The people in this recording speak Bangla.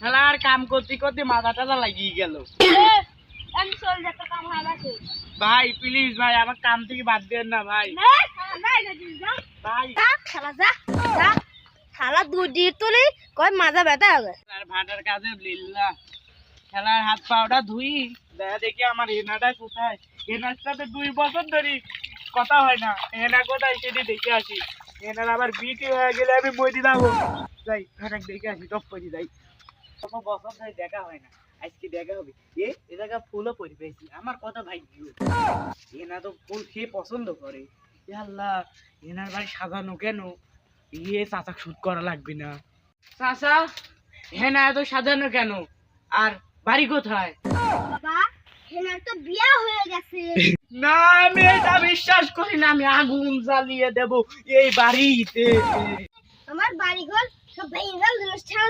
খেলার কাম করতে করতে মাথাটা লাগিয়ে গেল। আমি চল যা, তো কাম হয়ে গেছে। ভাই প্লিজ ভাই, আমার কাম থেকে বাদ দেন না ভাই। ভাই শালা যা যা, শালা দুধি তুলি কই মাজা ব্যথা হবে। খেলার ভাটার কাজে লিল্লা, খেলার হাত পাওটা ধুই, দেখা দেখি আমার হেনাটা কোথায়। হেনার সাথে 2 বছর ধরে কথা হয় না, হেনা কোথায় সেটি দেখে আসি। হেনার আবার বিটি হয়ে গেলে আমি মরি যাবো। যাই হেনাক দেখে আসি, টপ করে যাই। কত বছর ধরে দেখা হয় না, আজকে দেখা হবে। এ জায়গা ফুলও পরি পেয়েছি, আমার কথা ভাই দিও। হেনা তো ফুল খেয়ে পছন্দ করে। এ আল্লাহ, হেনার বাড়ি সাজানো কেন? চাচা শুট করা লাগবে না। চাচা, হেনা এত সাজানো কেন? আর বাড়ি কোথায়? বাবা হেনার তো বিয়া হয়ে গেছে। না, আমি এটা বিশ্বাস করি না। আমি আগুন জ্বালিয়ে দেব এই বাড়িতে। আমার বাড়িঘর সব ভেঙে গেল, জিনিস ছাড়া